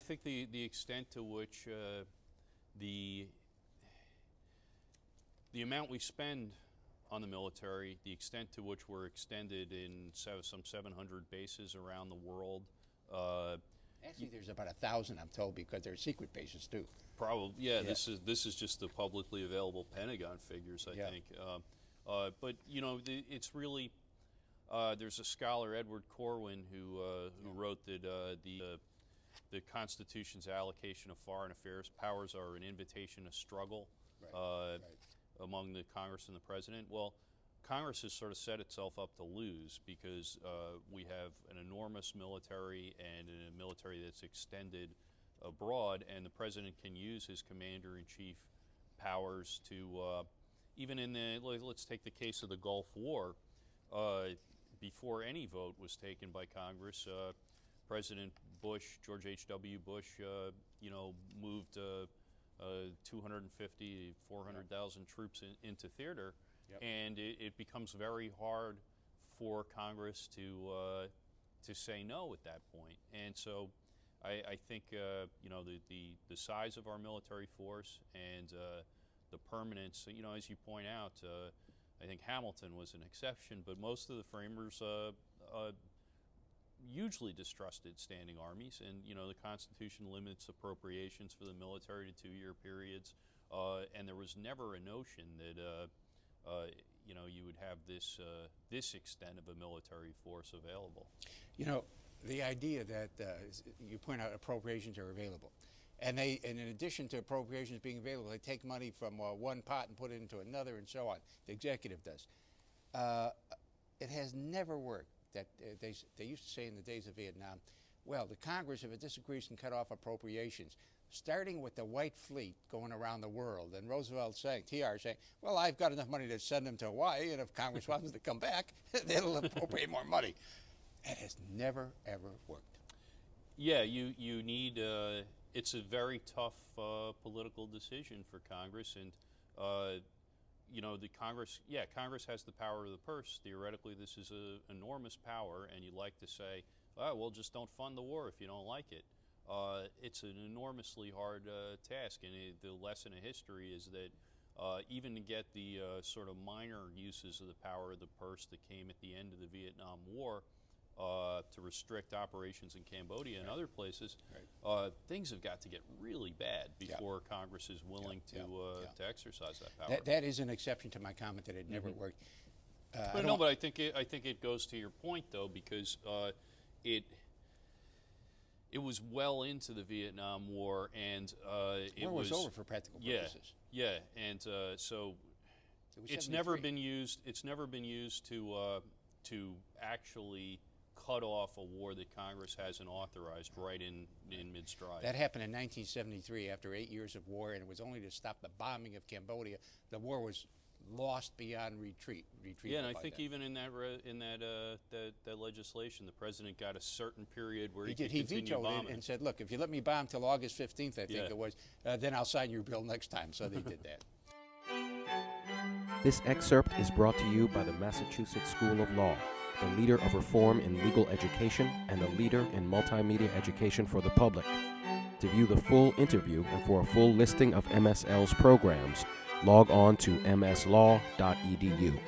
think the extent to which the amount we spend on the military, the extent to which we're extended in some 700 bases around the world. Actually, there's about 1,000, I'm told, because they're secret bases too. Probably, yeah. This is just the publicly available Pentagon figures, I think. But you know, it's really there's a scholar, Edward Corwin, who wrote that the Constitution's allocation of foreign affairs powers are an invitation to struggle among the Congress and the President. Well, Congress has sort of set itself up to lose because we have an enormous military and a military that's extended abroad, and the President can use his commander-in-chief powers to, even in the, let's take the case of the Gulf War, before any vote was taken by Congress, President Bush, George H.W. Bush, you know, moved 250, 400,000 troops into theater, and it becomes very hard for Congress to say no at that point. And so I think you know, the size of our military force and the permanence, you know, as you point out, I think Hamilton was an exception, but most of the framers hugely distrusted standing armies, and you know, the Constitution limits appropriations for the military to 2-year periods, and there was never a notion that you know, you would have this extent of a military force available. You know, the idea that you point out appropriations are available, and in addition to appropriations being available, they take money from one pot and put it into another, and so on. The executive does. It has never worked. That they used to say in the days of Vietnam, well, the Congress, if it disagrees, can cut off appropriations, starting with the White Fleet going around the world, and Roosevelt saying, TR saying, well, I've got enough money to send them to Hawaii, and if Congress wants to come back, they'll appropriate more money. It has never, ever worked. Yeah, you need, it's a very tough political decision for Congress, and you know, the Congress, Congress has the power of the purse. Theoretically, this is an enormous power, and you'd like to say, oh, well, just don't fund the war if you don't like it. It's an enormously hard task, and the lesson of history is that even to get the sort of minor uses of the power of the purse that came at the end of the Vietnam War to restrict operations in Cambodia and other places, things have got to get really bad before Congress is willing to exercise that power. That is an exception to my comment that it never worked. But I think it goes to your point, though, because it was well into the Vietnam War, and it was over for practical purposes. And so it's never been used. It's never been used to actually cut off a war that Congress hasn't authorized right in mid-stride. That happened in 1973 after 8 years of war, and it was only to stop the bombing of Cambodia. The war was lost beyond retreat. Yeah, and I think even in that legislation, the president got a certain period where he could continue vetoed bombing. it and said, look, if you let me bomb till August 15th, I think it was, then I'll sign your bill next time. So they did that. This excerpt is brought to you by the Massachusetts School of Law, the leader of reform in legal education and a leader in multimedia education for the public. To view the full interview and for a full listing of MSL's programs, log on to mslaw.edu.